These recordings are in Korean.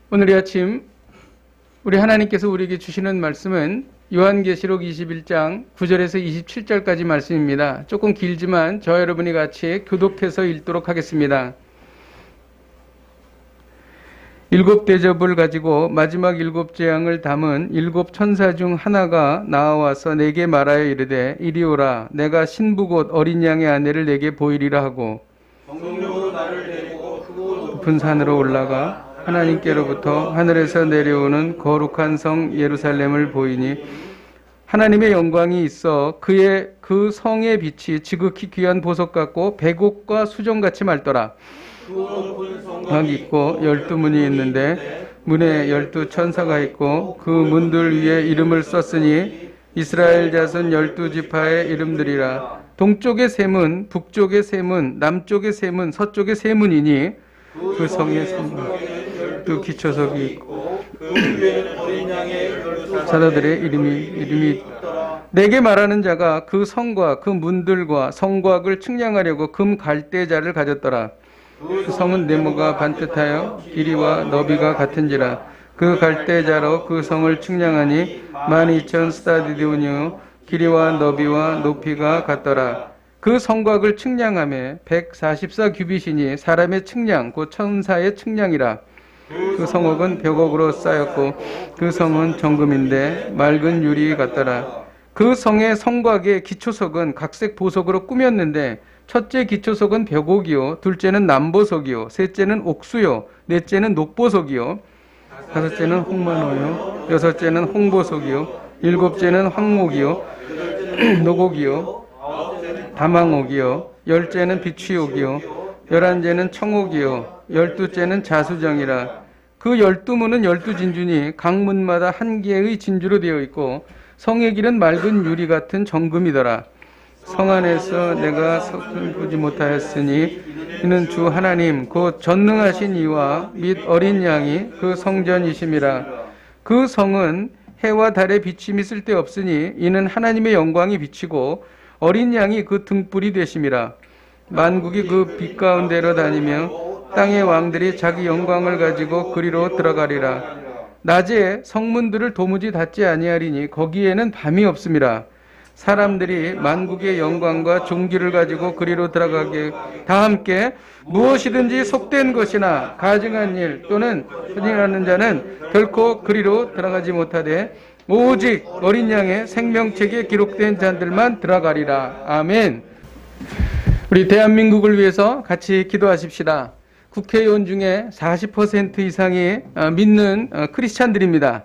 오늘 이 아침 우리 하나님께서 우리에게 주시는 말씀은 요한계시록 21장 9절에서 27절까지 말씀입니다. 조금 길지만 저와 여러분이 같이 교독해서 읽도록 하겠습니다. 일곱 대접을 가지고 마지막 일곱 재앙을 담은 일곱 천사 중 하나가 나와서 내게 말하여 이르되 이리 오라 내가 신부 곧 어린 양의 아내를 내게 보이리라 하고 성령으로 나를 데리고 높은 산으로 올라가 하나님께로부터 하늘에서 내려오는 거룩한 성 예루살렘을 보이니 하나님의 영광이 있어 그 성의 빛이 지극히 귀한 보석 같고 백옥과 수정같이 맑더라. 막 있고 12문이 있는데 문에 12천사가 있고 그 문들 위에 이름을 썼으니 이스라엘 자손 12지파의 이름들이라. 동쪽의 세 문, 북쪽의 세 문, 남쪽의 세 문, 서쪽의 세 문이니 그 성에 12기초석이 있고 그 위에는 어린 양의 12 사도들의 이름이 내게 말하는 자가 그 성과 그 문들과 성곽을 측량하려고 금 갈대자를 가졌더라. 그 성은 네모가 반듯하여 길이와 너비가 같은지라. 그 갈대자로 그 성을 측량하니 12,000 스타디온이요 길이와 너비와 높이가 같더라. 그 성곽을 측량하며 144규빗이니 사람의 측량 곧 천사의 측량이라. 그 성읍은 벽옥으로 쌓였고 그 성은 정금인데 맑은 유리 같더라. 그 성의 성곽의 기초석은 각색 보석으로 꾸몄는데 첫째 기초석은 벽옥이요 둘째는 남보석이요 셋째는 옥수요 넷째는 녹보석이요 다섯째는 홍만호요 여섯째는 홍보석이요 일곱째는 황목이요 노곡이요 다망옥이요 열째는 비취옥이요 열한째는 청옥이요 열두째는 자수정이라. 그 12문은 12진주니 각 문마다 한 개의 진주로 되어 있고 성의 길은 맑은 유리 같은 정금이더라. 성 안에서 내가 석을 보지 못하였으니 이는 주 하나님 곧 전능하신 이와 및 어린 양이 그 성전이심이라. 그 성은 해와 달의 비침이 쓸데없으니 이는 하나님의 영광이 비치고 어린 양이 그 등불이 되심이라. 만국이 그 빛 가운데로 다니며 땅의 왕들이 자기 영광을 가지고 그리로 들어가리라. 낮에 성문들을 도무지 닫지 아니하리니 거기에는 밤이 없음이라. 사람들이 만국의 영광과 존귀를 가지고 그리로 들어가게 다 함께 무엇이든지 속된 것이나 가증한 일 또는 선행하는 자는 결코 그리로 들어가지 못하되 오직 어린 양의 생명책에 기록된 자들만 들어가리라. 아멘. 우리 대한민국을 위해서 같이 기도하십시다. 국회의원 중에 40% 이상이 믿는 크리스찬들입니다.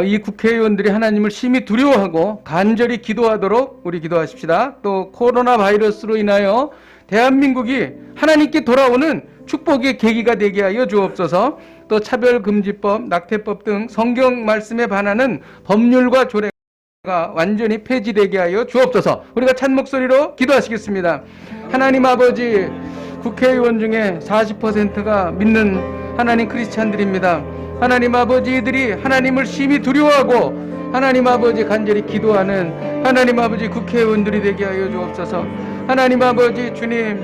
이 국회의원들이 하나님을 심히 두려워하고 간절히 기도하도록 우리 기도하십시다. 또 코로나 바이러스로 인하여 대한민국이 하나님께 돌아오는 축복의 계기가 되게 하여 주옵소서. 또 차별금지법, 낙태법 등 성경 말씀에 반하는 법률과 조례가 완전히 폐지되게 하여 주옵소서. 우리가 찬 목소리로 기도하시겠습니다. 하나님 아버지, 국회의원 중에 40%가 믿는 하나님 크리스찬들입니다. 하나님 아버지들이 하나님을 심히 두려워하고 하나님 아버지 간절히 기도하는 하나님 아버지 국회의원들이 되게 하여 주옵소서. 하나님 아버지 주님,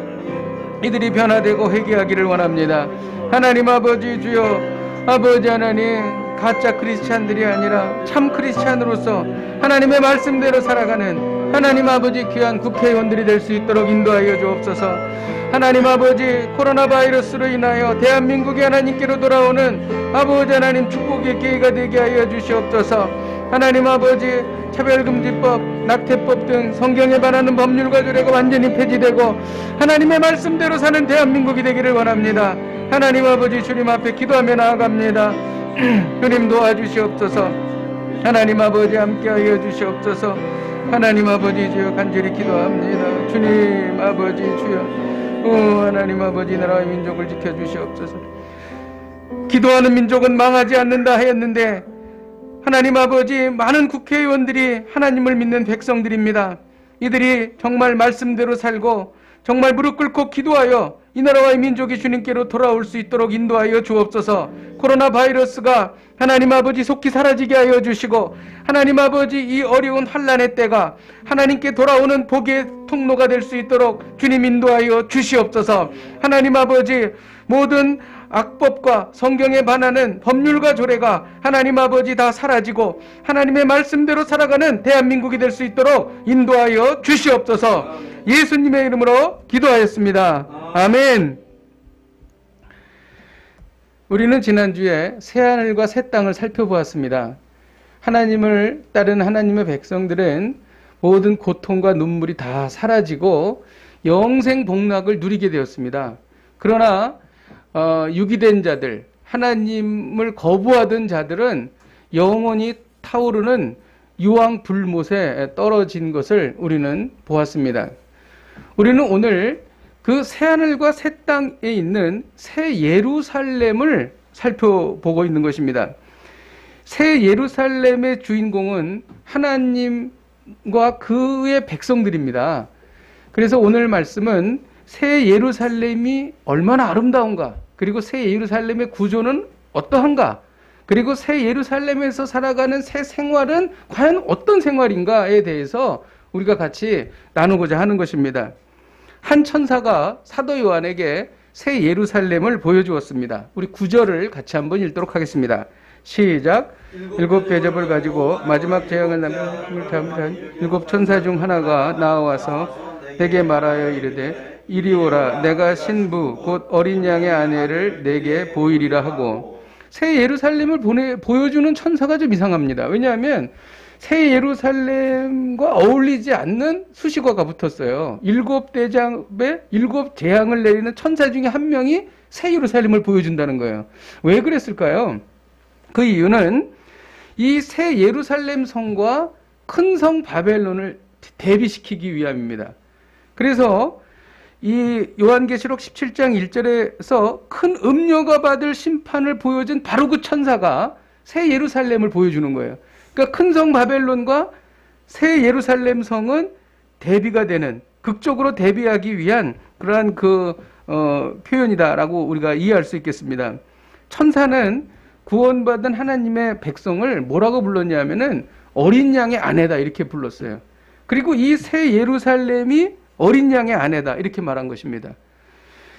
이들이 변화되고 회개하기를 원합니다. 하나님 아버지 주여, 아버지 하나님, 가짜 크리스찬들이 아니라 참 크리스찬으로서 하나님의 말씀대로 살아가는 하나님 아버지 귀한 국회의원들이 될 수 있도록 인도하여 주옵소서. 하나님 아버지, 코로나 바이러스로 인하여 대한민국이 하나님께로 돌아오는 아버지 하나님 축복의 기회가 되게 하여 주시옵소서. 하나님 아버지, 차별금지법, 낙태법 등 성경에 반하는 법률과 조례가 완전히 폐지되고 하나님의 말씀대로 사는 대한민국이 되기를 원합니다. 하나님 아버지, 주님 앞에 기도하며 나아갑니다. 주님 도와주시옵소서. 하나님 아버지 함께하여 주시옵소서. 하나님 아버지 주여 간절히 기도합니다. 주님 아버지 주여, 하나님 아버지 나라와 민족을 지켜주시옵소서. 기도하는 민족은 망하지 않는다 하였는데 하나님 아버지, 많은 국회의원들이 하나님을 믿는 백성들입니다. 이들이 정말 말씀대로 살고 정말 무릎 꿇고 기도하여 이 나라와의 민족이 주님께로 돌아올 수 있도록 인도하여 주옵소서. 코로나 바이러스가 하나님 아버지 속히 사라지게 하여 주시고 하나님 아버지 이 어려운 환난의 때가 하나님께 돌아오는 복의 통로가 될 수 있도록 주님 인도하여 주시옵소서. 하나님 아버지, 모든 악법과 성경에 반하는 법률과 조례가 하나님 아버지 다 사라지고 하나님의 말씀대로 살아가는 대한민국이 될 수 있도록 인도하여 주시옵소서. 예수님의 이름으로 기도하였습니다. 아멘. 우리는 지난주에 새하늘과 새 땅을 살펴보았습니다. 하나님을 따른 하나님의 백성들은 모든 고통과 눈물이 다 사라지고 영생 복락을 누리게 되었습니다. 그러나 유기된 자들, 하나님을 거부하던 자들은 영원히 타오르는 유황 불못에 떨어진 것을 우리는 보았습니다. 우리는 오늘 그 새하늘과 새 땅에 있는 새 예루살렘을 살펴보고 있는 것입니다. 새 예루살렘의 주인공은 하나님과 그의 백성들입니다. 그래서 오늘 말씀은 새 예루살렘이 얼마나 아름다운가, 그리고 새 예루살렘의 구조는 어떠한가, 그리고 새 예루살렘에서 살아가는 새 생활은 과연 어떤 생활인가에 대해서 우리가 같이 나누고자 하는 것입니다. 한 천사가 사도 요한에게 새 예루살렘을 보여주었습니다. 우리 9절을 같이 한번 읽도록 하겠습니다. 시작. 7 대접을 가지고 마지막 재앙을 남긴 7 천사 중 하나가 나와서 내게 말하여 이르되 이리 오라, 내가 신부 곧 어린 양의 아내를 내게 보이리라 하고. 새 예루살렘을 보여주는 천사가 좀 이상합니다. 왜냐하면 새 예루살렘과 어울리지 않는 수식어가 붙었어요. 7 대접에 7 재앙을 내리는 천사 중에 한 명이 새 예루살렘을 보여준다는 거예요. 왜 그랬을까요? 그 이유는 이 새 예루살렘 성과 큰 성 바벨론을 대비시키기 위함입니다. 그래서 이 요한계시록 17장 1절에서 큰 음녀가 받을 심판을 보여준 바로 그 천사가 새 예루살렘을 보여주는 거예요. 그러니까 큰 성 바벨론과 새 예루살렘 성은 대비가 되는, 극적으로 대비하기 위한 그러한 표현이다라고 우리가 이해할 수 있겠습니다. 천사는 구원받은 하나님의 백성을 뭐라고 불렀냐면은 어린 양의 아내다 이렇게 불렀어요. 그리고 이 새 예루살렘이 어린 양의 아내다 이렇게 말한 것입니다.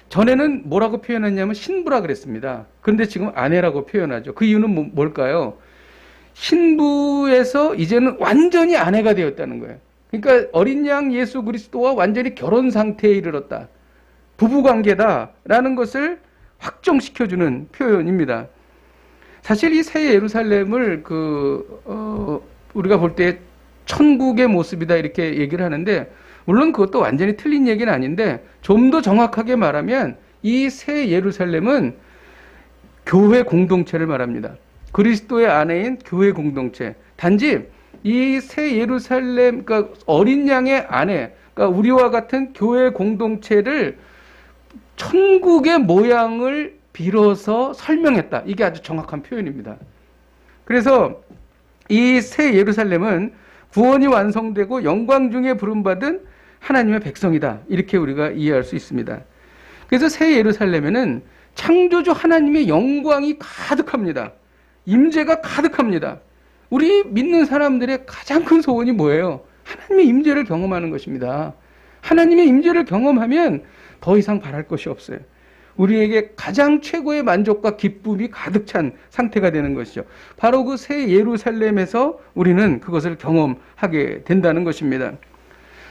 전에는 뭐라고 표현했냐면 신부라 그랬습니다. 그런데 지금 아내라고 표현하죠. 그 이유는 뭘까요? 신부에서 이제는 완전히 아내가 되었다는 거예요. 그러니까 어린 양 예수 그리스도와 완전히 결혼 상태에 이르렀다. 부부관계다라는 것을 확정시켜주는 표현입니다. 사실 이 새 예루살렘을 우리가 볼 때 천국의 모습이다 이렇게 얘기를 하는데, 물론 그것도 완전히 틀린 얘기는 아닌데 좀 더 정확하게 말하면 이 새 예루살렘은 교회 공동체를 말합니다. 그리스도의 아내인 교회 공동체. 단지 이 새 예루살렘, 그러니까 어린 양의 아내, 그러니까 우리와 같은 교회 공동체를 천국의 모양을 빌어서 설명했다. 이게 아주 정확한 표현입니다. 그래서 이 새 예루살렘은 구원이 완성되고 영광 중에 부름받은 하나님의 백성이다. 이렇게 우리가 이해할 수 있습니다. 그래서 새 예루살렘에는 창조주 하나님의 영광이 가득합니다. 임재가 가득합니다. 우리 믿는 사람들의 가장 큰 소원이 뭐예요? 하나님의 임재를 경험하는 것입니다. 하나님의 임재를 경험하면 더 이상 바랄 것이 없어요. 우리에게 가장 최고의 만족과 기쁨이 가득 찬 상태가 되는 것이죠. 바로 그 새 예루살렘에서 우리는 그것을 경험하게 된다는 것입니다.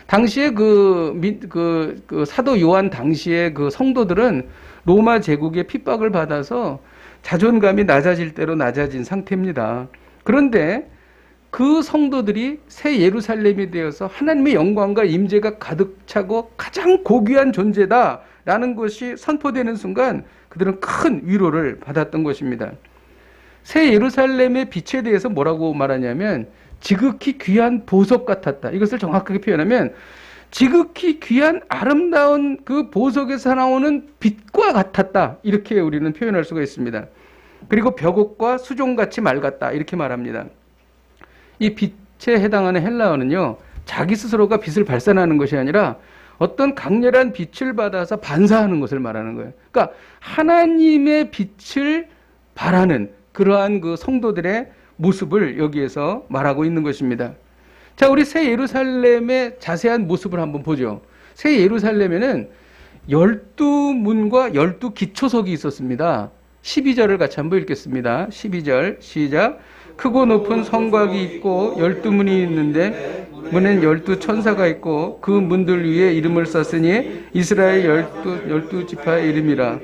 당시에 사도 요한 당시에 그 성도들은 로마 제국의 핍박을 받아서 자존감이 낮아질 대로 낮아진 상태입니다. 그런데 그 성도들이 새 예루살렘이 되어서 하나님의 영광과 임재가 가득 차고 가장 고귀한 존재다라는 것이 선포되는 순간 그들은 큰 위로를 받았던 것입니다. 새 예루살렘의 빛에 대해서 뭐라고 말하냐면 지극히 귀한 보석 같았다. 이것을 정확하게 표현하면 지극히 귀한 아름다운 그 보석에서 나오는 빛과 같았다. 이렇게 우리는 표현할 수가 있습니다. 그리고 벽옥과 수종같이 맑았다. 이렇게 말합니다. 이 빛에 해당하는 헬라어는요, 자기 스스로가 빛을 발산하는 것이 아니라 어떤 강렬한 빛을 받아서 반사하는 것을 말하는 거예요. 그러니까 하나님의 빛을 바라는 그러한 그 성도들의 모습을 여기에서 말하고 있는 것입니다. 자, 우리 새 예루살렘의 자세한 모습을 한번 보죠. 새 예루살렘에는 12문과 12기초석이 있었습니다. 12절을 같이 한번 읽겠습니다. 12절 시작. 크고 높은 성곽이 있고 12문이 있는데 문엔 12천사가 있고 그 문들 위에 이름을 썼으니 이스라엘 12지파의 이름이라.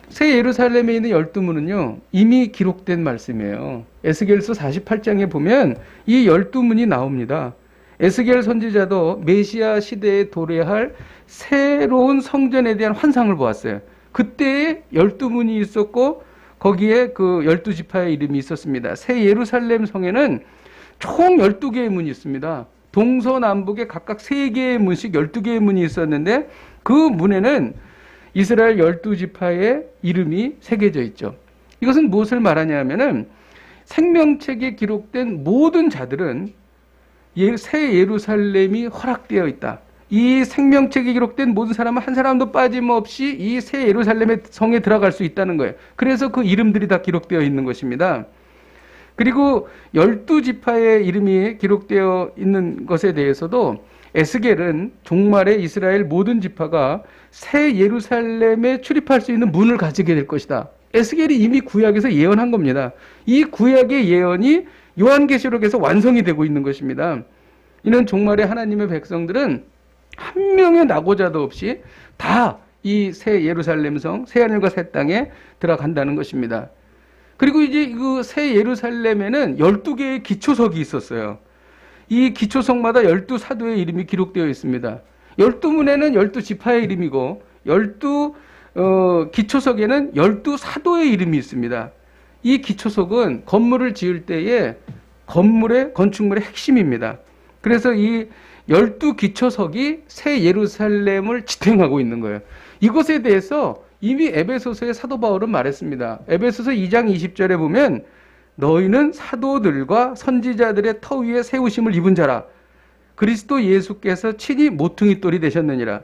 새 예루살렘에 있는 12문은요 이미 기록된 말씀이에요. 에스겔서 48장에 보면 이 12문이 나옵니다. 에스겔 선지자도 메시아 시대에 도래할 새로운 성전에 대한 환상을 보았어요. 그때에 12문이 있었고 거기에 그 12지파의 이름이 있었습니다. 새 예루살렘 성에는 총 12개의 문이 있습니다. 동서남북에 각각 3개의 문씩 12개의 문이 있었는데 그 문에는 이스라엘 12지파의 이름이 새겨져 있죠. 이것은 무엇을 말하냐 하면은 생명책에 기록된 모든 자들은 새 예루살렘이 허락되어 있다. 이 생명책에 기록된 모든 사람은 한 사람도 빠짐없이 이 새 예루살렘의 성에 들어갈 수 있다는 거예요. 그래서 그 이름들이 다 기록되어 있는 것입니다. 그리고 12지파의 이름이 기록되어 있는 것에 대해서도 에스겔은 종말에 이스라엘 모든 지파가 새 예루살렘에 출입할 수 있는 문을 가지게 될 것이다. 에스겔이 이미 구약에서 예언한 겁니다. 이 구약의 예언이 요한계시록에서 완성이 되고 있는 것입니다. 이는 종말에 하나님의 백성들은 한 명의 낙오자도 없이 다 이 새 예루살렘 성, 새 하늘과 새 땅에 들어간다는 것입니다. 그리고 이제 그 새 예루살렘에는 12개의 기초석이 있었어요. 이 기초석마다 12사도의 이름이 기록되어 있습니다. 12문에는 12지파의 이름이고 12기초석에는 12사도의 이름이 있습니다. 이 기초석은 건물을 지을 때에 건축물의 핵심입니다. 그래서 이 12기초석이 새 예루살렘을 지탱하고 있는 거예요. 이것에 대해서 이미 에베소서의 사도 바울은 말했습니다. 에베소서 2장 20절에 보면 너희는 사도들과 선지자들의 터 위에 세우심을 입은 자라. 그리스도 예수께서 친히 모퉁이돌이 되셨느니라.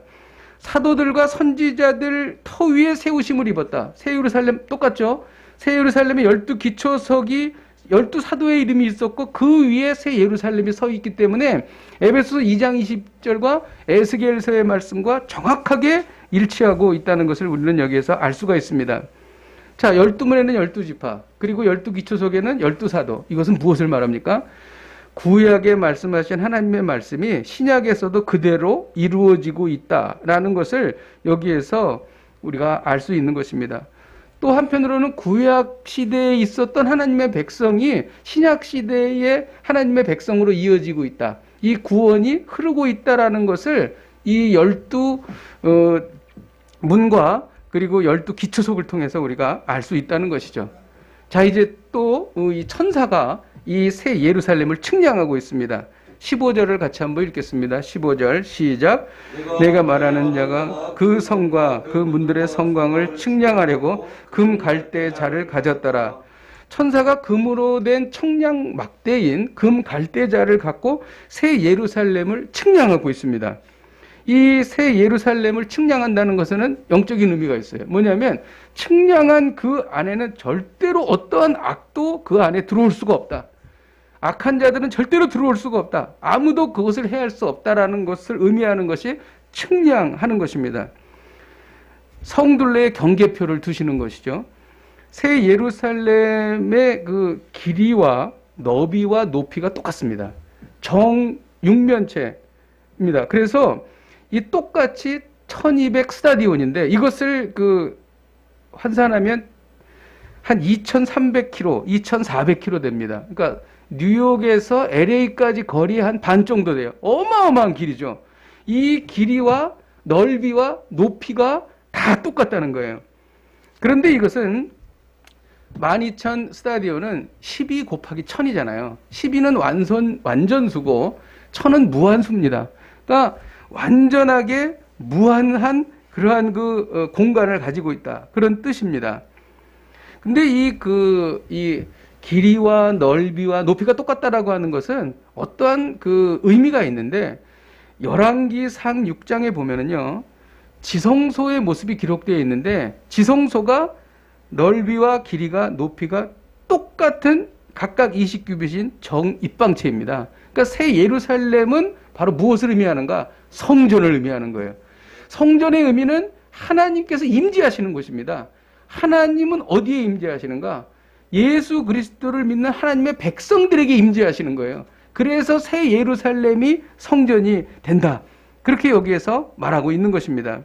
사도들과 선지자들 터 위에 세우심을 입었다. 새 예루살렘 똑같죠? 새 예루살렘에 12기초석이 12사도의 이름이 있었고 그 위에 새 예루살렘이 서 있기 때문에 에베소서 2장 20절과 에스겔서의 말씀과 정확하게 일치하고 있다는 것을 우리는 여기에서 알 수가 있습니다. 자, 12문에는 12지파, 그리고 12기초석에는 12사도. 이것은 무엇을 말합니까? 구약에 말씀하신 하나님의 말씀이 신약에서도 그대로 이루어지고 있다라는 것을 여기에서 우리가 알 수 있는 것입니다. 또 한편으로는 구약 시대에 있었던 하나님의 백성이 신약 시대의 하나님의 백성으로 이어지고 있다. 이 구원이 흐르고 있다라는 것을 이 12문과 그리고 12기초석을 통해서 우리가 알 수 있다는 것이죠. 자, 이제 또 이 천사가 이 새 예루살렘을 측량하고 있습니다. 15절을 같이 한번 읽겠습니다. 15절 시작. 내가 말하는 자가 그 성과 그 문들의 성광을 측량하려고 금 갈대 자를 가졌더라. 천사가 금으로 된 청량 막대인 금 갈대자를 갖고 새 예루살렘을 측량하고 있습니다. 이 새 예루살렘을 측량한다는 것은 영적인 의미가 있어요. 뭐냐면 측량한 그 안에는 절대로 어떠한 악도 그 안에 들어올 수가 없다. 악한 자들은 절대로 들어올 수가 없다. 아무도 그것을 해할 수 없다라는 것을 의미하는 것이 측량하는 것입니다. 성둘레에 경계표를 두시는 것이죠. 새 예루살렘의 그 길이와 너비와 높이가 똑같습니다. 정육면체입니다. 그래서 이 똑같이 1200 스타디온인데 이것을 환산하면 한 2300km, 2400km 됩니다. 그러니까 뉴욕에서 LA까지 거리 한 반 정도 돼요. 어마어마한 길이죠. 이 길이와 넓이와 높이가 다 똑같다는 거예요. 그런데 이것은 12,000 스타디온은 12 곱하기 1000이잖아요. 12는 완전수고 1000은 무한수입니다. 그러니까 완전하게 무한한 그러한 공간을 가지고 있다. 그런 뜻입니다. 근데 이 길이와 넓이와 높이가 똑같다라고 하는 것은 어떠한 의미가 있는데 열왕기상 6장에 보면은요. 지성소의 모습이 기록되어 있는데 지성소가 넓이와 길이가 높이가 똑같은 각각 20규빗인 정입방체입니다. 그러니까 새 예루살렘은 바로 무엇을 의미하는가? 성전을 의미하는 거예요. 성전의 의미는 하나님께서 임재하시는 곳입니다. 하나님은 어디에 임재하시는가? 예수 그리스도를 믿는 하나님의 백성들에게 임재하시는 거예요. 그래서 새 예루살렘이 성전이 된다. 그렇게 여기에서 말하고 있는 것입니다.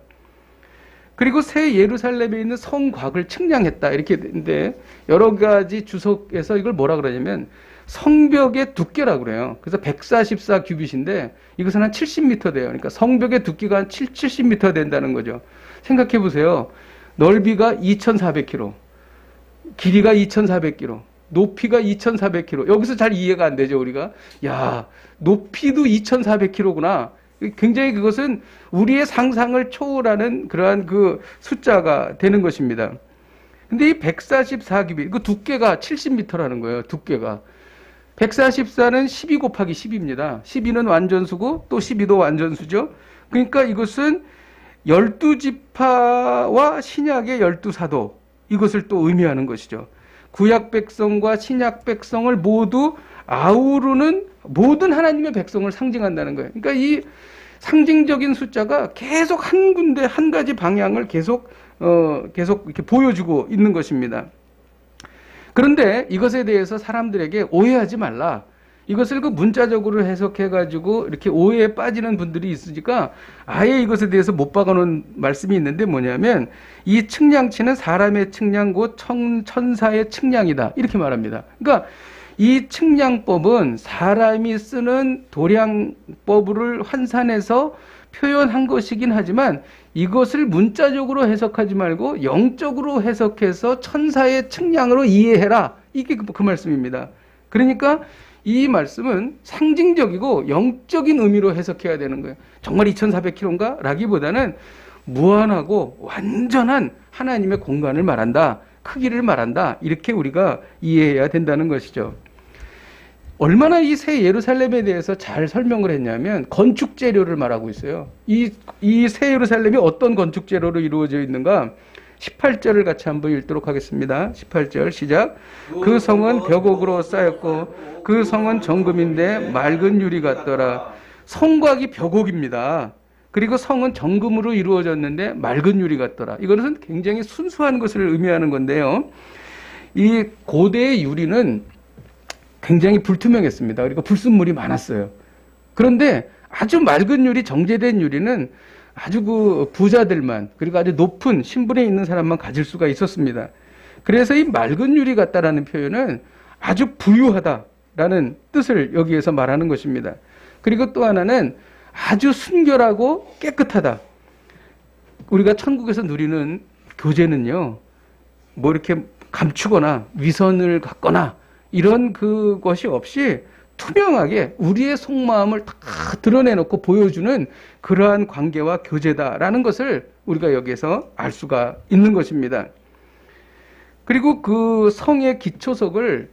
그리고 새 예루살렘에 있는 성곽을 측량했다. 이렇게 되는데 여러 가지 주석에서 이걸 뭐라 그러냐면 성벽의 두께라고 그래요. 그래서 144 규빗인데 이것은 한 70m 돼요. 그러니까 성벽의 두께가 한 70m 된다는 거죠. 생각해 보세요. 넓이가 2,400km, 길이가 2,400km, 높이가 2,400km. 여기서 잘 이해가 안 되죠, 우리가. 야, 높이도 2,400km구나. 굉장히 그것은 우리의 상상을 초월하는 그러한 그 숫자가 되는 것입니다. 근데 이 144규빗, 그 두께가 70m라는 거예요, 두께가. 144는 12 곱하기 10입니다. 12는 완전수고 또 12도 완전수죠. 그러니까 이것은 12지파와 신약의 12사도, 이것을 또 의미하는 것이죠. 구약 백성과 신약 백성을 모두 아우르는 모든 하나님의 백성을 상징한다는 거예요. 그러니까 이 상징적인 숫자가 계속 한 군데, 한 가지 방향을 계속 이렇게 보여주고 있는 것입니다. 그런데 이것에 대해서 사람들에게 오해하지 말라. 이것을 그 문자적으로 해석해가지고 이렇게 오해에 빠지는 분들이 있으니까 아예 이것에 대해서 못 박아놓은 말씀이 있는데 뭐냐면 이 측량치는 사람의 측량 곧 천사의 측량이다. 이렇게 말합니다. 그러니까 이 측량법은 사람이 쓰는 도량법을 환산해서 표현한 것이긴 하지만 이것을 문자적으로 해석하지 말고 영적으로 해석해서 천사의 측량으로 이해해라. 이게 그 말씀입니다. 그러니까 이 말씀은 상징적이고 영적인 의미로 해석해야 되는 거예요. 정말 2,400km인가? 라기보다는 무한하고 완전한 하나님의 공간을 말한다. 크기를 말한다. 이렇게 우리가 이해해야 된다는 것이죠. 얼마나 이 새 예루살렘에 대해서 잘 설명을 했냐면 건축 재료를 말하고 있어요. 이 새 예루살렘이 어떤 건축 재료로 이루어져 있는가? 18절을 같이 한번 읽도록 하겠습니다. 18절 시작. 그 성은 벽옥으로 쌓였고 그 성은 정금인데 맑은 유리 같더라. 성곽이 벽옥입니다. 그리고 성은 정금으로 이루어졌는데 맑은 유리 같더라. 이것은 굉장히 순수한 것을 의미하는 건데요. 이 고대의 유리는 굉장히 불투명했습니다. 그리고 불순물이 많았어요. 그런데 아주 맑은 유리, 정제된 유리는 아주 그 부자들만, 그리고 아주 높은 신분에 있는 사람만 가질 수가 있었습니다. 그래서 이 맑은 유리 같다라는 표현은 아주 부유하다라는 뜻을 여기에서 말하는 것입니다. 그리고 또 하나는 아주 순결하고 깨끗하다. 우리가 천국에서 누리는 교제는요, 뭐 이렇게 감추거나 위선을 갖거나 이런 그것이 없이 투명하게 우리의 속마음을 다 드러내놓고 보여주는 그러한 관계와 교제다라는 것을 우리가 여기에서 알 수가 있는 것입니다. 그리고 그 성의 기초석을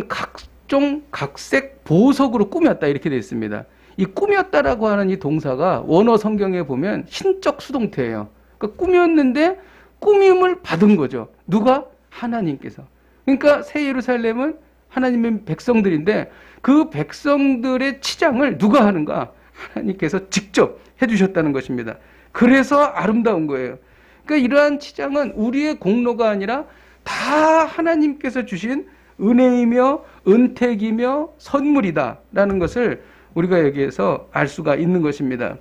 각종 각색 보석으로 꾸몄다 이렇게 되어 있습니다. 이 꾸몄다라고 하는 이 동사가 원어 성경에 보면 신적 수동태예요. 그러니까 꾸몄는데 꾸밈을 받은 거죠. 누가? 하나님께서. 그러니까 새 예루살렘은 하나님의 백성들인데 그 백성들의 치장을 누가 하는가? 하나님께서 직접 해주셨다는 것입니다. 그래서 아름다운 거예요. 그러니까 이러한 치장은 우리의 공로가 아니라 다 하나님께서 주신 은혜이며 은택이며 선물이다라는 것을 우리가 여기에서 알 수가 있는 것입니다.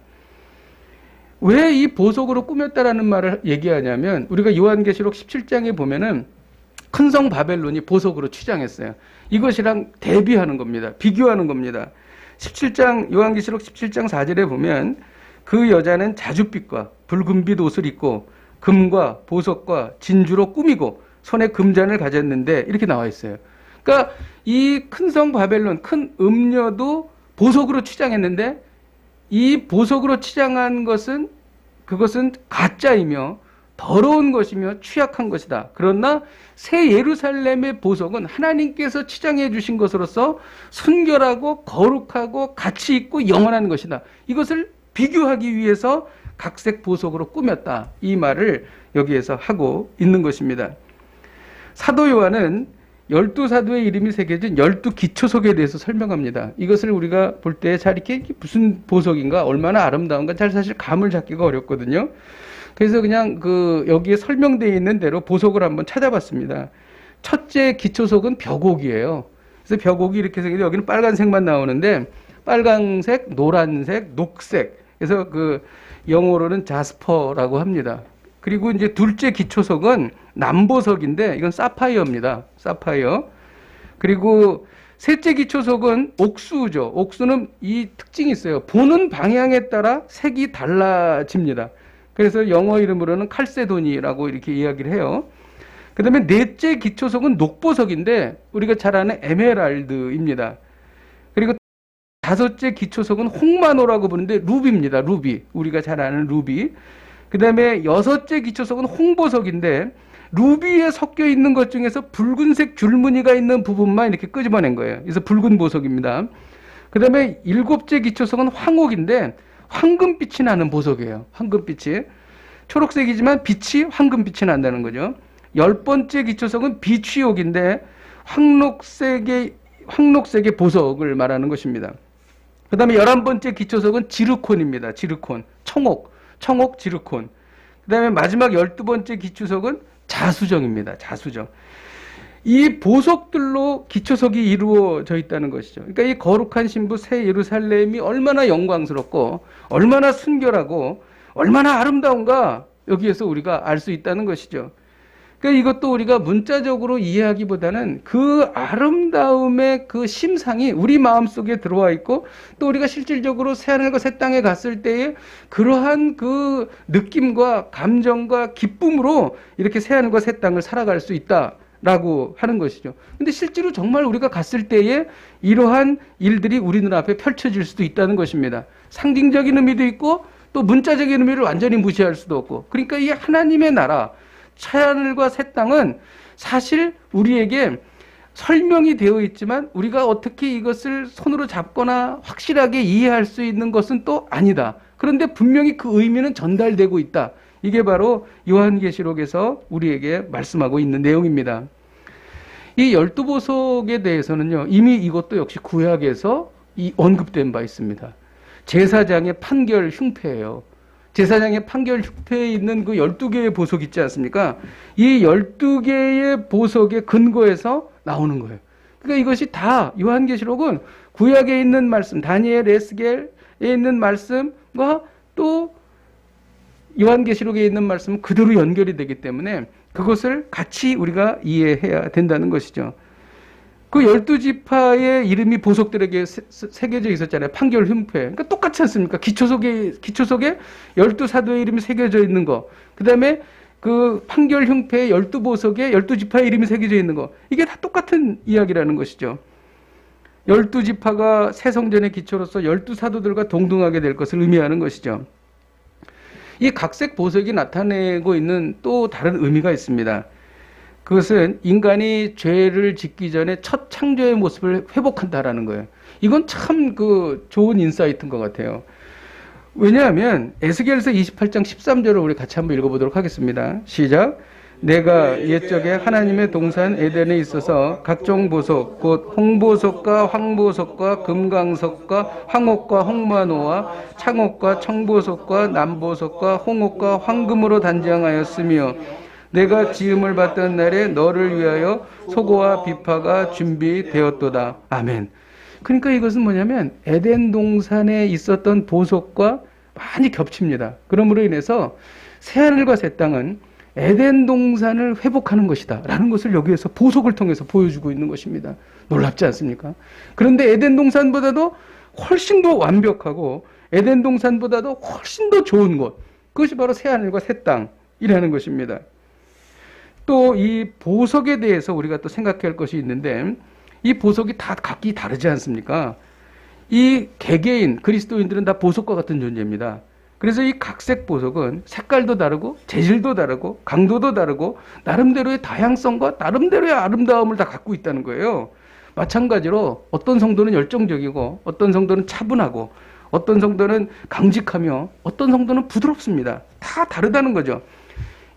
왜 이 보석으로 꾸몄다라는 말을 얘기하냐면 우리가 요한계시록 17장에 보면은 큰 성 바벨론이 보석으로 취장했어요. 이것이랑 대비하는 겁니다. 비교하는 겁니다. 17장 요한계시록 17장 4절에 보면 그 여자는 자줏빛과 붉은빛 옷을 입고 금과 보석과 진주로 꾸미고 손에 금잔을 가졌는데 이렇게 나와 있어요. 그러니까 이 큰 성 바벨론 큰 음녀도 보석으로 취장했는데 이 보석으로 취장한 것은 그것은 가짜이며 더러운 것이며 취약한 것이다. 그러나 새 예루살렘의 보석은 하나님께서 치장해 주신 것으로서 순결하고 거룩하고 가치 있고 영원한 것이다. 이것을 비교하기 위해서 각색 보석으로 꾸몄다. 이 말을 여기에서 하고 있는 것입니다. 사도 요한은 12사도의 이름이 새겨진 12기초석에 대해서 설명합니다. 이것을 우리가 볼 때 잘 이렇게 무슨 보석인가 얼마나 아름다운가 잘 사실 감을 잡기가 어렵거든요. 그래서 그냥 여기에 설명되어 있는 대로 보석을 한번 찾아봤습니다. 첫째 기초석은 벽옥이에요. 그래서 벽옥이 이렇게 생겼는데 여기는 빨간색만 나오는데 빨간색, 노란색, 녹색. 그래서 영어로는 자스퍼라고 합니다. 그리고 이제 둘째 기초석은 남보석인데 이건 사파이어입니다. 사파이어. 그리고 셋째 기초석은 옥수죠. 옥수는 이 특징이 있어요. 보는 방향에 따라 색이 달라집니다. 그래서 영어 이름으로는 칼세도니라고 이렇게 이야기를 해요. 그 다음에 넷째 기초석은 녹보석인데 우리가 잘 아는 에메랄드입니다. 그리고 다섯째 기초석은 홍마노라고 부르는데 루비입니다. 루비. 우리가 잘 아는 루비. 그 다음에 여섯째 기초석은 홍보석인데 루비에 섞여 있는 것 중에서 붉은색 줄무늬가 있는 부분만 이렇게 끄집어낸 거예요. 그래서 붉은 보석입니다. 그 다음에 일곱째 기초석은 황옥인데 황금빛이 나는 보석이에요. 황금빛이. 초록색이지만 빛이 황금빛이 난다는 거죠. 10번째 기초석은 비취옥인데 황록색의 보석을 말하는 것입니다. 그 다음에 11번째 기초석은 지르콘입니다. 지르콘. 청옥 지르콘. 그 다음에 마지막 12번째 기초석은 자수정입니다. 자수정. 이 보석들로 기초석이 이루어져 있다는 것이죠. 그러니까 이 거룩한 신부 새 예루살렘이 얼마나 영광스럽고 얼마나 순결하고 얼마나 아름다운가 여기에서 우리가 알 수 있다는 것이죠. 그러니까 이것도 우리가 문자적으로 이해하기보다는 그 아름다움의 그 심상이 우리 마음속에 들어와 있고 또 우리가 실질적으로 새하늘과 새 땅에 갔을 때에 그러한 그 느낌과 감정과 기쁨으로 이렇게 새하늘과 새 땅을 살아갈 수 있다라고 하는 것이죠. 근데 실제로 정말 우리가 갔을 때에 이러한 일들이 우리 눈앞에 펼쳐질 수도 있다는 것입니다. 상징적인 의미도 있고 또 문자적인 의미를 완전히 무시할 수도 없고, 그러니까 이 하나님의 나라 새하늘과 새 땅은 사실 우리에게 설명이 되어 있지만 우리가 어떻게 이것을 손으로 잡거나 확실하게 이해할 수 있는 것은 또 아니다. 그런데 분명히 그 의미는 전달되고 있다. 이게 바로 요한계시록에서 우리에게 말씀하고 있는 내용입니다. 이 12보석에 대해서는요, 이미 이것도 역시 구약에서 언급된 바 있습니다. 제사장의 판결 흉패예요. 제사장의 판결 흉패에 있는 그 12개의 보석 있지 않습니까? 이 12개의 보석의 근거에서 나오는 거예요. 그러니까 이것이 다 요한계시록은 구약에 있는 말씀, 다니엘, 에스겔에 있는 말씀과 또 요한계시록에 있는 말씀은 그대로 연결이 되기 때문에 그것을 같이 우리가 이해해야 된다는 것이죠. 그 12지파의 이름이 보석들에게 새겨져 있었잖아요. 판결 흉패. 그러니까 똑같지 않습니까? 기초석에 12사도의 이름이 새겨져 있는 거. 그 다음에 그 판결 흉패의 12보석에 12지파의 이름이 새겨져 있는 거. 이게 다 똑같은 이야기라는 것이죠. 12지파가 새 성전의 기초로서 12사도들과 동등하게 될 것을 의미하는 것이죠. 이 각색 보석이 나타내고 있는 또 다른 의미가 있습니다. 그것은 인간이 죄를 짓기 전에 첫 창조의 모습을 회복한다라는 거예요. 이건 참 좋은 인사이트인 것 같아요. 왜냐하면 에스겔서 28장 13절을 우리 같이 한번 읽어보도록 하겠습니다. 시작. 내가 옛적에 하나님의 동산 에덴에 있어서 각종 보석 곧 홍보석과 황보석과 금강석과 황옥과 홍마노와 창옥과 청보석과 남보석과 홍옥과 황금으로 단장하였으며 내가 지음을 받던 날에 너를 위하여 소고와 비파가 준비되었도다. 아멘. 그러니까 이것은 뭐냐면 에덴 동산에 있었던 보석과 많이 겹칩니다. 그러므로 인해서 새하늘과 새 땅은 에덴 동산을 회복하는 것이다 라는 것을 여기에서 보석을 통해서 보여주고 있는 것입니다. 놀랍지 않습니까? 그런데 에덴 동산보다도 훨씬 더 완벽하고 에덴 동산보다도 훨씬 더 좋은 곳, 그것이 바로 새하늘과 새 땅이라는 것입니다. 또 이 보석에 대해서 우리가 또 생각할 것이 있는데 이 보석이 다 각기 다르지 않습니까? 이 개개인 그리스도인들은 다 보석과 같은 존재입니다. 그래서 이 각색 보석은 색깔도 다르고 재질도 다르고 강도도 다르고 나름대로의 다양성과 나름대로의 아름다움을 다 갖고 있다는 거예요. 마찬가지로 어떤 성도는 열정적이고 어떤 성도는 차분하고 어떤 성도는 강직하며 어떤 성도는 부드럽습니다. 다 다르다는 거죠.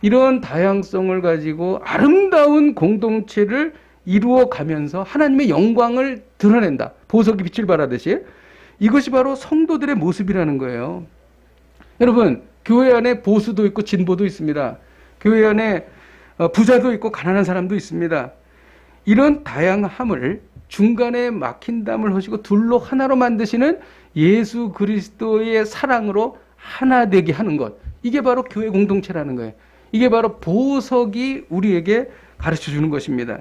이런 다양성을 가지고 아름다운 공동체를 이루어 가면서 하나님의 영광을 드러낸다. 보석이 빛을 발하듯이. 이것이 바로 성도들의 모습이라는 거예요. 여러분, 교회 안에 보수도 있고 진보도 있습니다. 교회 안에 부자도 있고 가난한 사람도 있습니다. 이런 다양함을 중간에 막힌 담을 하시고 둘로 하나로 만드시는 예수 그리스도의 사랑으로 하나 되게 하는 것. 이게 바로 교회 공동체라는 거예요. 이게 바로 보석이 우리에게 가르쳐 주는 것입니다.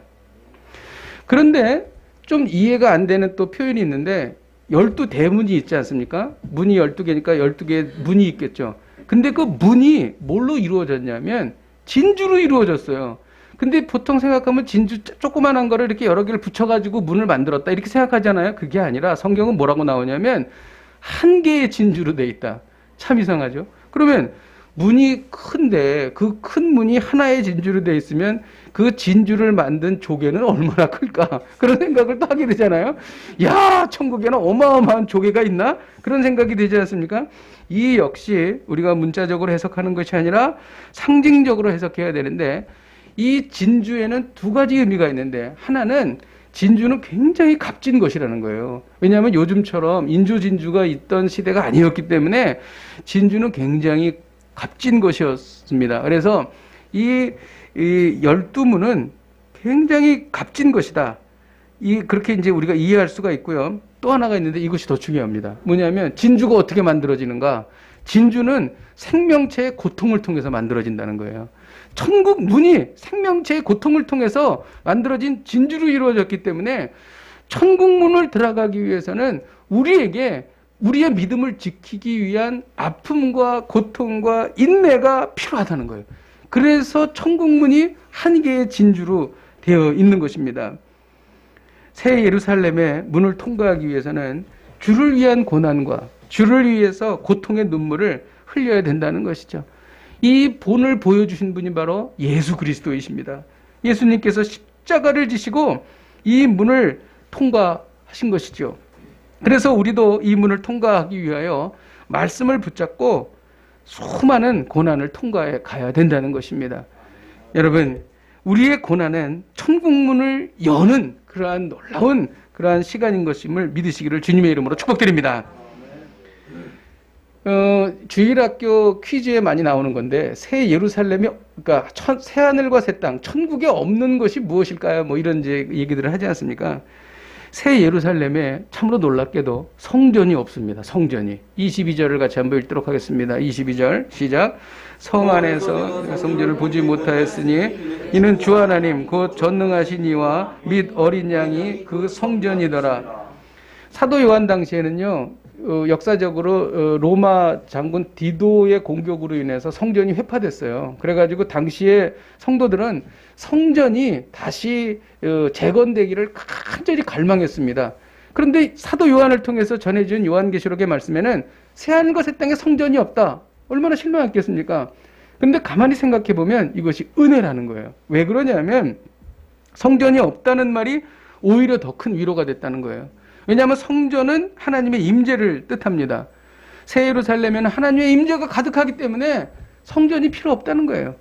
그런데 좀 이해가 안 되는 또 표현이 있는데 12대문이 있지 않습니까? 문이 12개니까 12개의 문이 있겠죠. 근데 그 문이 뭘로 이루어졌냐면 진주로 이루어졌어요. 근데 보통 생각하면 진주 조그만한 거를 이렇게 여러 개를 붙여가지고 문을 만들었다 이렇게 생각하잖아요. 그게 아니라 성경은 뭐라고 나오냐면 한 개의 진주로 돼 있다. 참 이상하죠. 그러면 문이 큰데 그 큰 문이 하나의 진주로 돼 있으면 그 진주를 만든 조개는 얼마나 클까? 그런 생각을 또 하게 되잖아요. 야, 천국에는 어마어마한 조개가 있나? 그런 생각이 되지 않습니까? 이 역시 우리가 문자적으로 해석하는 것이 아니라 상징적으로 해석해야 되는데 이 진주에는 두 가지 의미가 있는데 하나는 진주는 굉장히 값진 것이라는 거예요. 왜냐하면 요즘처럼 인조 진주가 있던 시대가 아니었기 때문에 진주는 굉장히 값진 것이었습니다. 그래서 이 12문은 굉장히 값진 것이다. 그렇게 이제 우리가 이해할 수가 있고요. 또 하나가 있는데 이것이 더 중요합니다. 뭐냐면 진주가 어떻게 만들어지는가? 진주는 생명체의 고통을 통해서 만들어진다는 거예요. 천국 문이 생명체의 고통을 통해서 만들어진 진주로 이루어졌기 때문에 천국 문을 들어가기 위해서는 우리에게 우리의 믿음을 지키기 위한 아픔과 고통과 인내가 필요하다는 거예요. 그래서 천국 문이 한 개의 진주로 되어 있는 것입니다. 새 예루살렘의 문을 통과하기 위해서는 주를 위한 고난과 주를 위해서 고통의 눈물을 흘려야 된다는 것이죠. 이 본을 보여주신 분이 바로 예수 그리스도이십니다. 예수님께서 십자가를 지시고 이 문을 통과하신 것이죠. 그래서 우리도 이 문을 통과하기 위하여 말씀을 붙잡고 수많은 고난을 통과해 가야 된다는 것입니다. 여러분, 우리의 고난은 천국 문을 여는 그러한 놀라운 그러한 시간인 것임을 믿으시기를 주님의 이름으로 축복드립니다. 주일학교 퀴즈에 많이 나오는 건데 새 예루살렘이 그러니까 새 하늘과 새 땅, 천국에 없는 것이 무엇일까요? 뭐 이런 이제 얘기들을 하지 않습니까? 새 예루살렘에 참으로 놀랍게도 성전이 없습니다. 성전이. 22절을 같이 한번 읽도록 하겠습니다. 22절 시작. 성 안에서 성전을 보지 못하였으니 이는 주 하나님 곧 전능하신 이와 및 어린 양이 그 성전이더라. 사도 요한 당시에는요. 역사적으로 로마 장군 디도의 공격으로 인해서 성전이 회파됐어요. 그래가지고 당시에 성도들은 성전이 다시 재건되기를 간절히 갈망했습니다. 그런데 사도 요한을 통해서 전해준 요한계시록의 말씀에는 새하늘과 새 땅에 성전이 없다. 얼마나 실망했겠습니까? 그런데 가만히 생각해 보면 이것이 은혜라는 거예요. 왜 그러냐면 성전이 없다는 말이 오히려 더 큰 위로가 됐다는 거예요. 왜냐하면 성전은 하나님의 임재를 뜻합니다. 새 예루살렘에는 하나님의 임재가 가득하기 때문에 성전이 필요 없다는 거예요.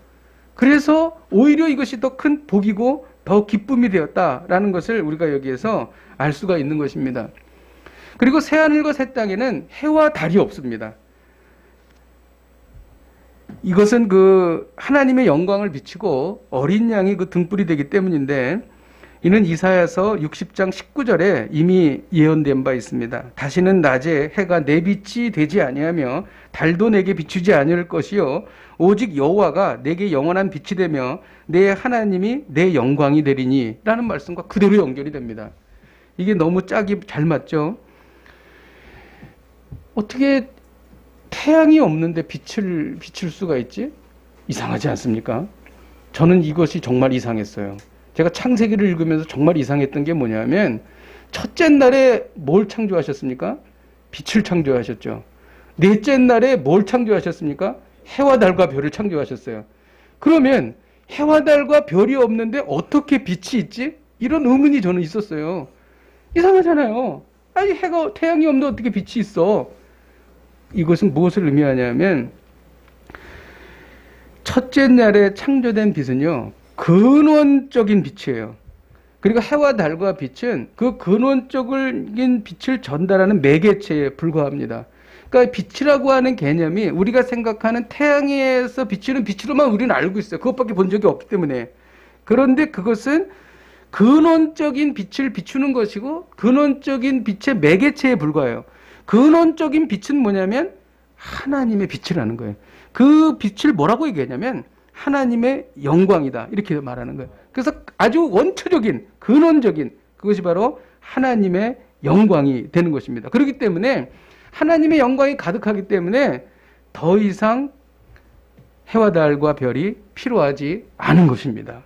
그래서 오히려 이것이 더 큰 복이고 더 기쁨이 되었다라는 것을 우리가 여기에서 알 수가 있는 것입니다. 그리고 새 하늘과 새 땅에는 해와 달이 없습니다. 이것은 그 하나님의 영광을 비치고 어린 양이 그 등불이 되기 때문인데 이는 이사야서 60장 19절에 이미 예언된 바 있습니다. 다시는 낮에 해가 내 빛이 되지 아니하며 달도 내게 비추지 않을 것이요 오직 여호와가 내게 영원한 빛이 되며 내 하나님이 내 영광이 되리니 라는 말씀과 그대로 연결이 됩니다. 이게 너무 짝이 잘 맞죠? 어떻게 태양이 없는데 빛을 비출 수가 있지? 이상하지 않습니까? 저는 이것이 정말 이상했어요. 제가 창세기를 읽으면서 정말 이상했던 게 뭐냐면 첫째 날에 뭘 창조하셨습니까? 빛을 창조하셨죠. 넷째 날에 뭘 창조하셨습니까? 해와 달과 별을 창조하셨어요. 그러면 해와 달과 별이 없는데 어떻게 빛이 있지? 이런 의문이 저는 있었어요. 이상하잖아요. 아니 태양이 없는데 어떻게 빛이 있어? 이것은 무엇을 의미하냐면 첫째 날에 창조된 빛은요. 근원적인 빛이에요. 그리고 해와 달과 빛은 그 근원적인 빛을 전달하는 매개체에 불과합니다. 그러니까 빛이라고 하는 개념이 우리가 생각하는 태양에서 비추는 빛으로만 우리는 알고 있어요. 그것밖에 본 적이 없기 때문에. 그런데 그것은 근원적인 빛을 비추는 것이고 근원적인 빛의 매개체에 불과해요. 근원적인 빛은 뭐냐면 하나님의 빛이라는 거예요. 그 빛을 뭐라고 얘기하냐면 하나님의 영광이다. 이렇게 말하는 거예요. 그래서 아주 원초적인 근원적인 그것이 바로 하나님의 영광이 되는 것입니다. 그렇기 때문에 하나님의 영광이 가득하기 때문에 더 이상 해와 달과 별이 필요하지 않은 것입니다.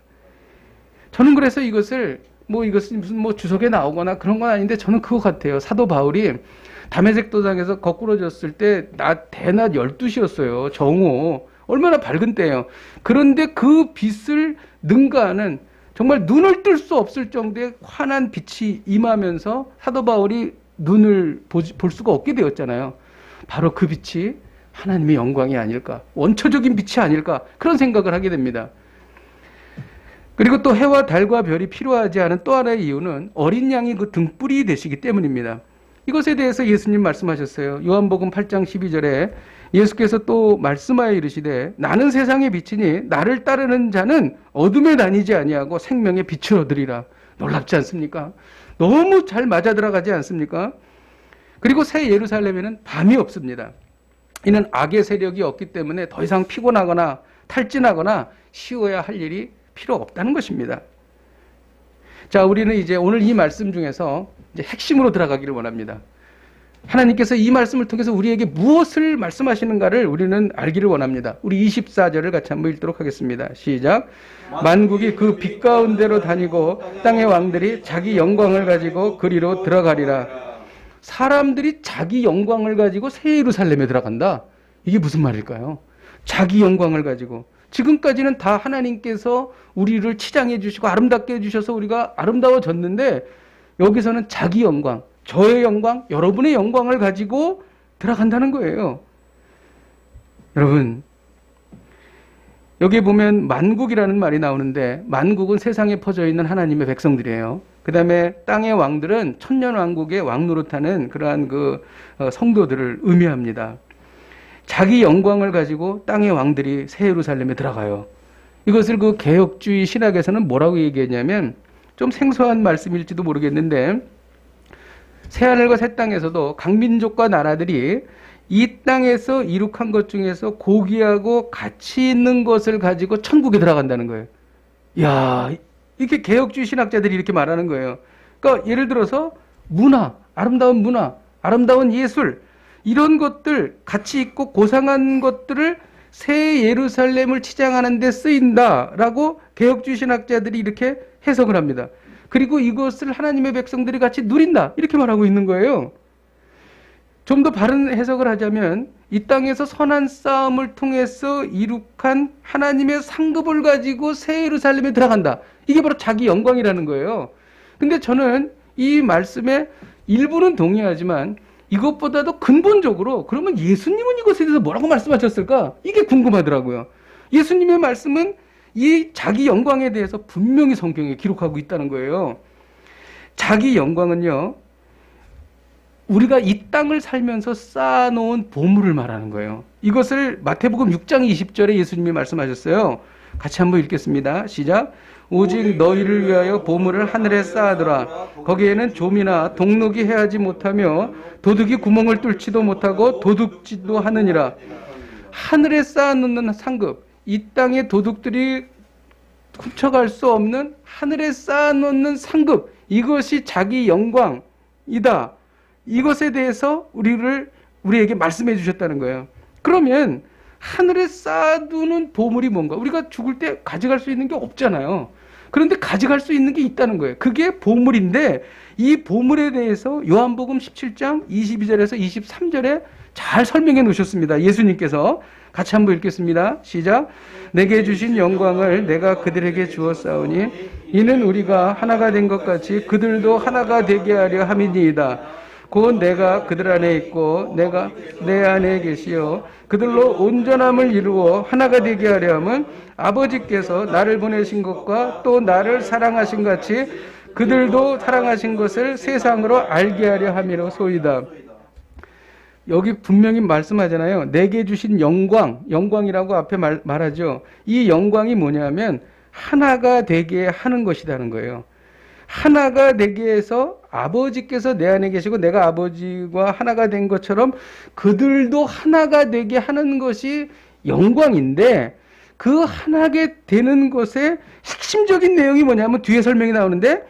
저는 그래서 이것을 이것은 무슨 주석에 나오거나 그런 건 아닌데 저는 그거 같아요. 사도 바울이 다메섹 도상에서 거꾸로졌을 때 대낮 12시였어요. 정오. 얼마나 밝은 때예요. 그런데 그 빛을 능가하는 정말 눈을 뜰 수 없을 정도의 환한 빛이 임하면서 사도 바울이 눈을 볼 수가 없게 되었잖아요. 바로 그 빛이 하나님의 영광이 아닐까, 원초적인 빛이 아닐까 그런 생각을 하게 됩니다. 그리고 또 해와 달과 별이 필요하지 않은 또 하나의 이유는 어린 양이 그 등불이 되시기 때문입니다. 이것에 대해서 예수님 말씀하셨어요. 요한복음 8장 12절에 예수께서 또 말씀하여 이르시되 나는 세상의 빛이니 나를 따르는 자는 어둠에 다니지 아니하고 생명의 빛을 얻으리라. 놀랍지 않습니까? 너무 잘 맞아 들어가지 않습니까? 그리고 새 예루살렘에는 밤이 없습니다. 이는 악의 세력이 없기 때문에 더 이상 피곤하거나 탈진하거나 쉬어야 할 일이 필요 없다는 것입니다. 자, 우리는 이제 오늘 이 말씀 중에서 이제 핵심으로 들어가기를 원합니다. 하나님께서 이 말씀을 통해서 우리에게 무엇을 말씀하시는가를 우리는 알기를 원합니다. 우리 24절을 같이 한번 읽도록 하겠습니다. 시작. 만국이 그 빛 가운데로 다니고 땅의 왕들이 자기 영광을 가지고 그리로 들어가리라. 사람들이 자기 영광을 가지고 새 예루살렘에 들어간다. 이게 무슨 말일까요? 자기 영광을 가지고. 지금까지는 다 하나님께서 우리를 치장해 주시고 아름답게 해주셔서 우리가 아름다워졌는데 여기서는 자기 영광, 저의 영광, 여러분의 영광을 가지고 들어간다는 거예요. 여러분, 여기 보면 만국이라는 말이 나오는데 만국은 세상에 퍼져 있는 하나님의 백성들이에요. 그 다음에 땅의 왕들은 천년왕국의 왕노릇하는 그러한 성도들을 의미합니다. 자기 영광을 가지고 땅의 왕들이 새 예루살렘에 들어가요. 이것을 그 개혁주의 신학에서는 뭐라고 얘기했냐면 좀 생소한 말씀일지도 모르겠는데 새하늘과 새 땅에서도 각 민족과 나라들이 이 땅에서 이룩한 것 중에서 고귀하고 가치 있는 것을 가지고 천국에 들어간다는 거예요. 이야, 이렇게 개혁주의 신학자들이 이렇게 말하는 거예요. 그러니까 예를 들어서 문화, 아름다운 예술 이런 것들 가치 있고 고상한 것들을 새 예루살렘을 치장하는 데 쓰인다라고 개혁주의 신학자들이 이렇게 해석을 합니다. 그리고 이것을 하나님의 백성들이 같이 누린다 이렇게 말하고 있는 거예요. 좀 더 바른 해석을 하자면 이 땅에서 선한 싸움을 통해서 이룩한 하나님의 상급을 가지고 새 예루살렘에 들어간다. 이게 바로 자기 영광이라는 거예요. 근데 저는 이 말씀에 일부는 동의하지만 이것보다도 근본적으로 그러면 예수님은 이것에 대해서 뭐라고 말씀하셨을까? 이게 궁금하더라고요. 예수님의 말씀은 이 자기 영광에 대해서 분명히 성경에 기록하고 있다는 거예요. 자기 영광은요, 우리가 이 땅을 살면서 쌓아놓은 보물을 말하는 거예요. 이것을 마태복음 6장 20절에 예수님이 말씀하셨어요. 같이 한번 읽겠습니다. 시작. 오직 너희를 위하여 보물을 하늘에 쌓아두라. 거기에는 좀이나 동록이 해하지 못하며 도둑이 구멍을 뚫지도 못하고 도둑질도 하느니라. 하늘에 쌓아놓는 상급, 이 땅의 도둑들이 훔쳐갈 수 없는 하늘에 쌓아놓는 상급, 이것이 자기 영광이다. 이것에 대해서 우리에게 말씀해 주셨다는 거예요. 그러면 하늘에 쌓아두는 보물이 뭔가? 우리가 죽을 때 가져갈 수 있는 게 없잖아요. 그런데 가져갈 수 있는 게 있다는 거예요. 그게 보물인데 이 보물에 대해서 요한복음 17장 22절에서 23절에 잘 설명해 놓으셨습니다. 예수님께서 같이 한번 읽겠습니다. 시작. 내게 주신 영광을 내가 그들에게 주었사오니 이는 우리가 하나가 된 것 같이 그들도 하나가 되게 하려 함이니이다. 곧 내가 그들 안에 있고 내가 내 안에 계시어 그들로 온전함을 이루어 하나가 되게 하려 함은 아버지께서 나를 보내신 것과 또 나를 사랑하신 같이 그들도 사랑하신 것을 세상으로 알게 하려 함이로소이다. 여기 분명히 말씀하잖아요. 내게 주신 영광, 영광이라고 앞에 말하죠. 이 영광이 뭐냐면 하나가 되게 하는 것이라는 거예요. 하나가 되게 해서 아버지께서 내 안에 계시고 내가 아버지와 하나가 된 것처럼 그들도 하나가 되게 하는 것이 영광인데, 그 하나게 되는 것의 핵심적인 내용이 뭐냐면 뒤에 설명이 나오는데,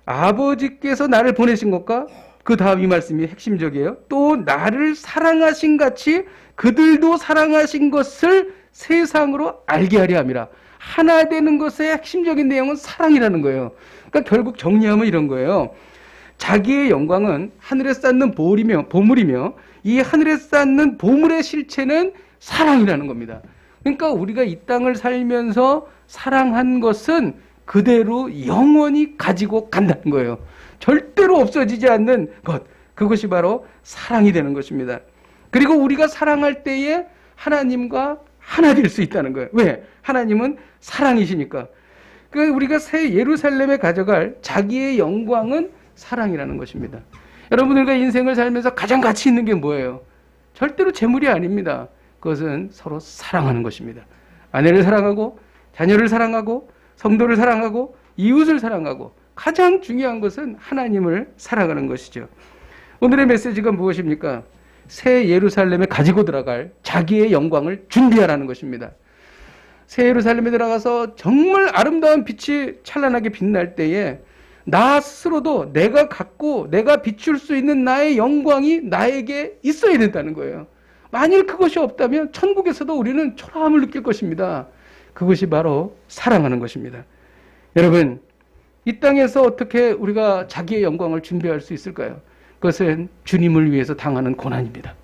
아버지께서 나를 보내신 것과 그 다음 이 말씀이 핵심적이에요. 또 나를 사랑하신 같이 그들도 사랑하신 것을 세상으로 알게 하려 함이라. 하나 되는 것의 핵심적인 내용은 사랑이라는 거예요. 그러니까 결국 정리하면 이런 거예요. 자기의 영광은 하늘에 쌓는 보물이며 이 하늘에 쌓는 보물의 실체는 사랑이라는 겁니다. 그러니까 우리가 이 땅을 살면서 사랑한 것은 그대로 영원히 가지고 간다는 거예요. 절대로 없어지지 않는 것, 그것이 바로 사랑이 되는 것입니다. 그리고 우리가 사랑할 때에 하나님과 하나 될 수 있다는 거예요. 왜? 하나님은 사랑이시니까. 그러니까 우리가 새 예루살렘에 가져갈 자기의 영광은 사랑이라는 것입니다. 여러분, 우리가 인생을 살면서 가장 가치 있는 게 뭐예요? 절대로 재물이 아닙니다. 그것은 서로 사랑하는 것입니다. 아내를 사랑하고 자녀를 사랑하고 성도를 사랑하고 이웃을 사랑하고 가장 중요한 것은 하나님을 사랑하는 것이죠. 오늘의 메시지가 무엇입니까? 새 예루살렘에 가지고 들어갈 자기의 영광을 준비하라는 것입니다. 새 예루살렘에 들어가서 정말 아름다운 빛이 찬란하게 빛날 때에 나 스스로도 내가 갖고 내가 비출 수 있는 나의 영광이 나에게 있어야 된다는 거예요. 만일 그것이 없다면 천국에서도 우리는 초라함을 느낄 것입니다. 그것이 바로 사랑하는 것입니다. 여러분, 이 땅에서 어떻게 우리가 자기의 영광을 준비할 수 있을까요? 그것은 주님을 위해서 당하는 고난입니다.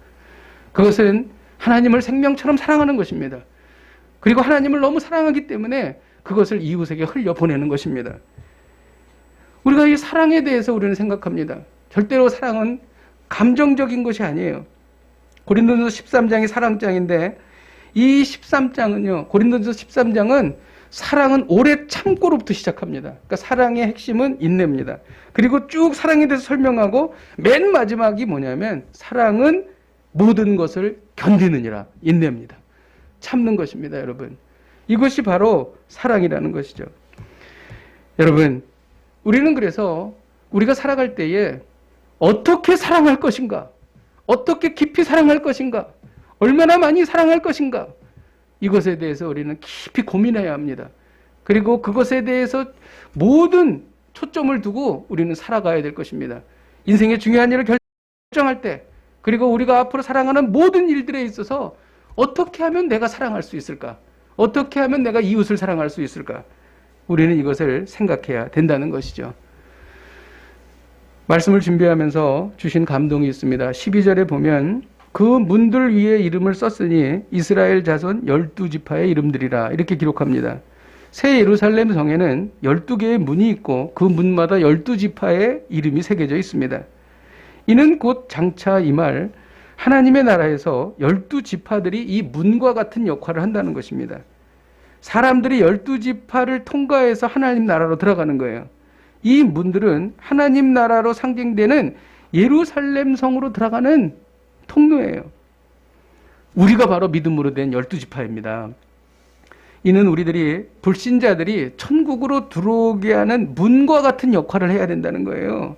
그것은 하나님을 생명처럼 사랑하는 것입니다. 그리고 하나님을 너무 사랑하기 때문에 그것을 이웃에게 흘려보내는 것입니다. 우리가 이 사랑에 대해서 우리는 생각합니다. 절대로 사랑은 감정적인 것이 아니에요. 고린도전서 13장이 사랑장인데 이 13장은요, 고린도전서 13장은 사랑은 오래 참고로부터 시작합니다. 그러니까 사랑의 핵심은 인내입니다. 그리고 쭉 사랑에 대해서 설명하고 맨 마지막이 뭐냐면 사랑은 모든 것을 견디느니라, 인내입니다. 참는 것입니다, 여러분. 이것이 바로 사랑이라는 것이죠. 여러분, 우리는 그래서 우리가 살아갈 때에 어떻게 사랑할 것인가? 어떻게 깊이 사랑할 것인가? 얼마나 많이 사랑할 것인가? 이것에 대해서 우리는 깊이 고민해야 합니다. 그리고 그것에 대해서 모든 초점을 두고 우리는 살아가야 될 것입니다. 인생의 중요한 일을 결정할 때, 그리고 우리가 앞으로 사랑하는 모든 일들에 있어서 어떻게 하면 내가 사랑할 수 있을까? 어떻게 하면 내가 이웃을 사랑할 수 있을까? 우리는 이것을 생각해야 된다는 것이죠. 말씀을 준비하면서 주신 감동이 있습니다. 12절에 보면 그 문들 위에 이름을 썼으니 이스라엘 자손 12지파의 이름들이라, 이렇게 기록합니다. 새 예루살렘 성에는 12개의 문이 있고 그 문마다 12지파의 이름이 새겨져 있습니다. 이는 곧 장차 이 말 하나님의 나라에서 12지파들이 이 문과 같은 역할을 한다는 것입니다. 사람들이 12지파를 통과해서 하나님 나라로 들어가는 거예요. 이 문들은 하나님 나라로 상징되는 예루살렘 성으로 들어가는 통로예요. 우리가 바로 믿음으로 된 12지파입니다. 이는 우리들이 불신자들이 천국으로 들어오게 하는 문과 같은 역할을 해야 된다는 거예요.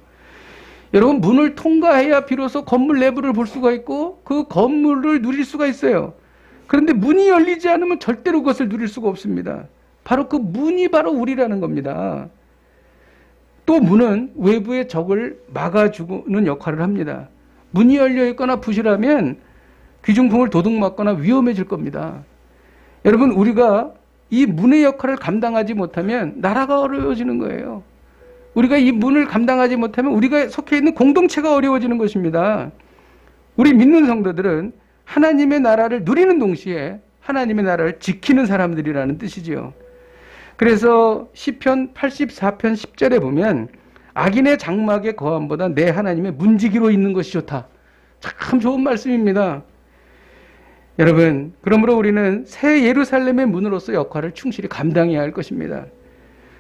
여러분, 문을 통과해야 비로소 건물 내부를 볼 수가 있고 그 건물을 누릴 수가 있어요. 그런데 문이 열리지 않으면 절대로 그것을 누릴 수가 없습니다. 바로 그 문이 바로 우리라는 겁니다. 또 문은 외부의 적을 막아주는 역할을 합니다. 문이 열려 있거나 부실하면 귀중품을 도둑맞거나 위험해질 겁니다. 여러분, 우리가 이 문의 역할을 감당하지 못하면 나라가 어려워지는 거예요. 우리가 이 문을 감당하지 못하면 우리가 속해 있는 공동체가 어려워지는 것입니다. 우리 믿는 성도들은 하나님의 나라를 누리는 동시에 하나님의 나라를 지키는 사람들이라는 뜻이지요. 그래서 시편 84편 10절에 보면 악인의 장막의 거함보다 내 하나님의 문지기로 있는 것이 좋다. 참 좋은 말씀입니다. 여러분, 그러므로 우리는 새 예루살렘의 문으로서 역할을 충실히 감당해야 할 것입니다.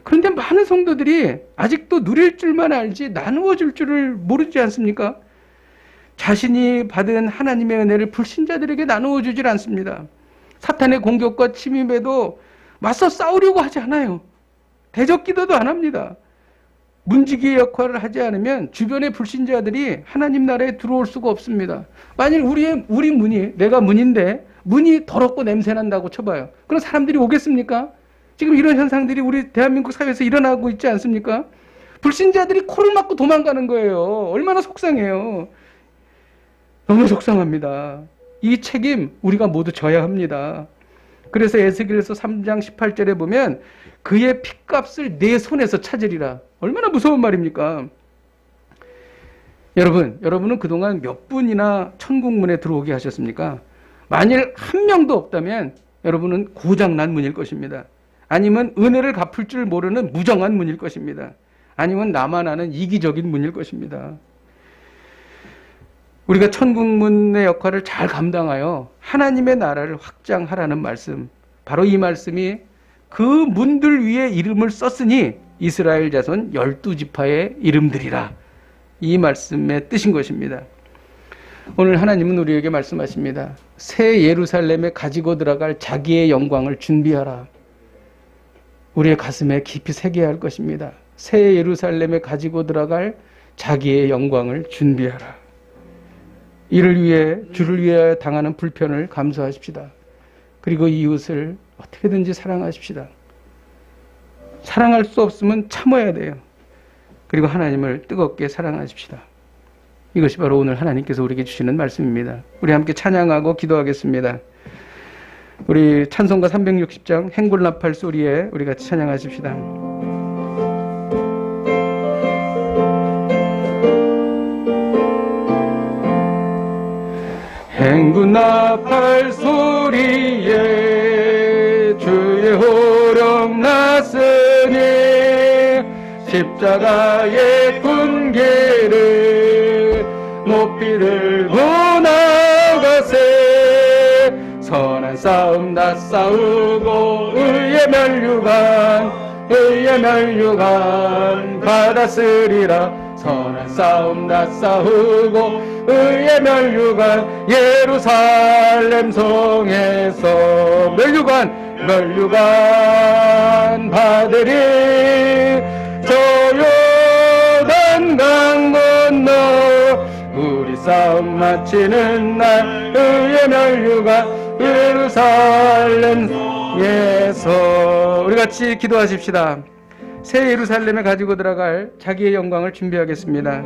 그런데 많은 성도들이 아직도 누릴 줄만 알지 나누어 줄 줄을 모르지 않습니까? 자신이 받은 하나님의 은혜를 불신자들에게 나누어 주질 않습니다. 사탄의 공격과 침입에도 맞서 싸우려고 하지 않아요. 대적 기도도 안 합니다. 문지기의 역할을 하지 않으면 주변의 불신자들이 하나님 나라에 들어올 수가 없습니다. 만일 우리 문이, 내가 문인데 문이 더럽고 냄새 난다고 쳐봐요. 그럼 사람들이 오겠습니까? 지금 이런 현상들이 우리 대한민국 사회에서 일어나고 있지 않습니까? 불신자들이 코를 막고 도망가는 거예요. 얼마나 속상해요. 너무 속상합니다. 이 책임 우리가 모두 져야 합니다. 그래서 에스겔서 3장 18절에 보면 그의 핏값을 내 손에서 찾으리라. 얼마나 무서운 말입니까? 여러분은 그동안 몇 분이나 천국문에 들어오게 하셨습니까? 만일 한 명도 없다면 여러분은 고장난 문일 것입니다. 아니면 은혜를 갚을 줄 모르는 무정한 문일 것입니다. 아니면 나만 아는 이기적인 문일 것입니다. 우리가 천국문의 역할을 잘 감당하여 하나님의 나라를 확장하라는 말씀, 바로 이 말씀이 그 문들 위에 이름을 썼으니 이스라엘 자손 12지파의 이름들이라, 이 말씀의 뜻인 것입니다. 오늘 하나님은 우리에게 말씀하십니다. 새 예루살렘에 가지고 들어갈 자기의 영광을 준비하라. 우리의 가슴에 깊이 새겨야 할 것입니다. 새 예루살렘에 가지고 들어갈 자기의 영광을 준비하라. 이를 위해, 주를 위하여 당하는 불편을 감수하십시다. 그리고 이웃을 어떻게든지 사랑하십시다. 사랑할 수 없으면 참아야 돼요. 그리고 하나님을 뜨겁게 사랑하십시다. 이것이 바로 오늘 하나님께서 우리에게 주시는 말씀입니다. 우리 함께 찬양하고 기도하겠습니다. 우리 찬송가 360장 행군나팔 소리에 우리 같이 찬양하십시다. 행군나팔 소리에 주의 호령 났으니 십자가의 군계를 높이 들고 나가세. 선한 싸움 다 싸우고 의의 멸류관 받았으리라. 선한 싸움 다 싸우고 의의 멸류관 예루살렘 성에서 멸류관 받으리. 저 요단 강 건너 우리 싸움 마치는 날 의의 멸류관 예루살렘에서. 우리 같이 기도하십시다. 새 예루살렘에 가지고 들어갈 자기의 영광을 준비하겠습니다.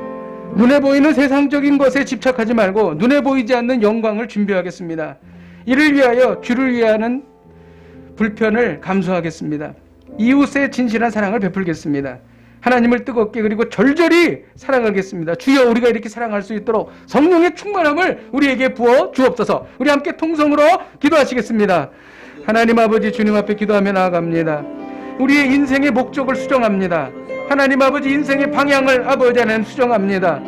눈에 보이는 세상적인 것에 집착하지 말고 눈에 보이지 않는 영광을 준비하겠습니다. 이를 위하여 주를 위하는 불편을 감수하겠습니다. 이웃의 진실한 사랑을 베풀겠습니다. 하나님을 뜨겁게 그리고 절절히 사랑하겠습니다. 주여, 우리가 이렇게 사랑할 수 있도록 성령의 충만함을 우리에게 부어 주옵소서. 우리 함께 통성으로 기도하시겠습니다. 하나님 아버지, 주님 앞에 기도하며 나아갑니다. 우리의 인생의 목적을 수정합니다. 하나님 아버지, 인생의 방향을 아버지 안에 수정합니다.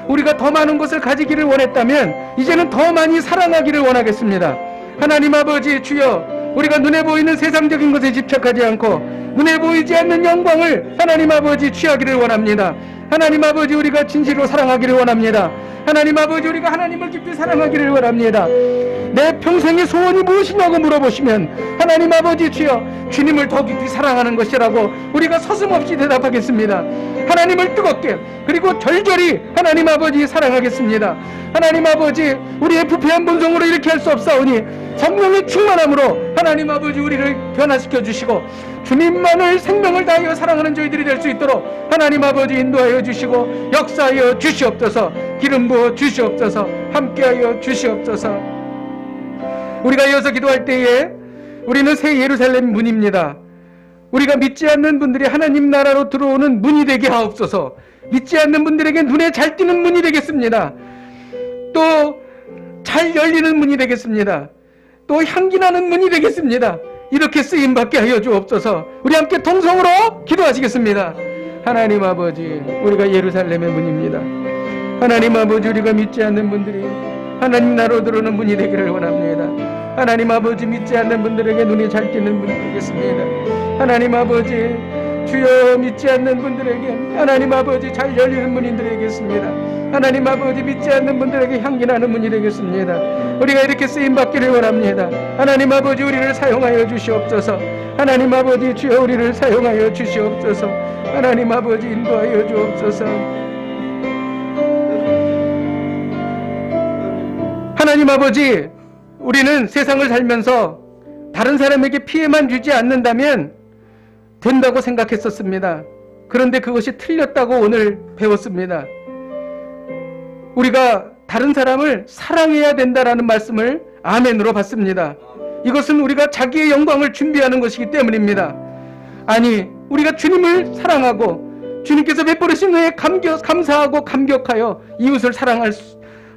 우리가 더 많은 것을 가지기를 원했다면 이제는 더 많이 사랑하기를 원하겠습니다. 하나님 아버지, 주여, 우리가 눈에 보이는 세상적인 것에 집착하지 않고 눈에 보이지 않는 영광을 하나님 아버지 취하기를 원합니다. 하나님 아버지, 우리가 진실로 사랑하기를 원합니다. 하나님 아버지, 우리가 하나님을 깊이 사랑하기를 원합니다. 내 평생의 소원이 무엇이냐고 물어보시면 하나님 아버지, 주여, 주님을 더 깊이 사랑하는 것이라고 우리가 서슴없이 대답하겠습니다. 하나님을 뜨겁게 그리고 절절히 하나님 아버지 사랑하겠습니다. 하나님 아버지, 우리의 부패한 본성으로 이렇게 할 수 없사오니 성령의 충만함으로 하나님 아버지 우리를 변화시켜 주시고 주님만을 생명을 다하여 사랑하는 저희들이 될 수 있도록 하나님 아버지 인도하여 주시고 역사하여 주시옵소서. 기름 부어 주시옵소서. 함께하여 주시옵소서. 우리가 이어서 기도할 때에 우리는 새 예루살렘 문입니다. 우리가 믿지 않는 분들이 하나님 나라로 들어오는 문이 되게 하옵소서. 믿지 않는 분들에게 눈에 잘 띄는 문이 되겠습니다. 또 잘 열리는 문이 되겠습니다. 또 향기 나는 문이 되겠습니다. 이렇게 쓰임받게 하여 주옵소서. 우리 함께 통성으로 기도하시겠습니다. 하나님 아버지, 우리가 예루살렘의 문입니다. 하나님 아버지, 우리가 믿지 않는 분들이 하나님 나라로 들어오는 문이 되기를 원합니다. 하나님 아버지, 믿지 않는 분들에게 눈이 잘 띄는 문이 되겠습니다. 하나님 아버지, 주여, 믿지 않는 분들에게 하나님 아버지 잘 열리는 문이 되겠습니다. 하나님 아버지 믿지 않는 분들에게 향기 나는 문이 되겠습니다. 우리가 이렇게 쓰임받기를 원합니다. 하나님 아버지 우리를 사용하여 주시옵소서. 하나님 아버지 주여 우리를 사용하여 주시옵소서. 하나님 아버지 인도하여 주옵소서. 하나님 아버지 우리는 세상을 살면서 다른 사람에게 피해만 주지 않는다면 된다고 생각했었습니다. 그런데 그것이 틀렸다고 오늘 배웠습니다. 우리가 다른 사람을 사랑해야 된다라는 말씀을 아멘으로 받습니다. 이것은 우리가 자기의 영광을 준비하는 것이기 때문입니다. 아니, 우리가 주님을 사랑하고 주님께서 베풀으신 은혜에 감사하고 감격하여 이웃을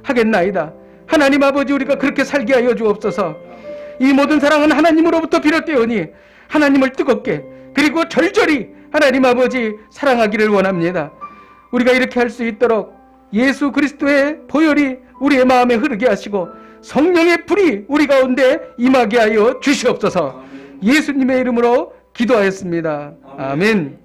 하겠나이다. 하나님 아버지 우리가 그렇게 살게 하여 주옵소서. 이 모든 사랑은 하나님으로부터 비롯되오니 하나님을 뜨겁게 그리고 절절히 하나님 아버지 사랑하기를 원합니다. 우리가 이렇게 할 수 있도록 예수 그리스도의 보혈이 우리의 마음에 흐르게 하시고 성령의 불이 우리 가운데 임하게 하여 주시옵소서. 예수님의 이름으로 기도하였습니다. 아멘.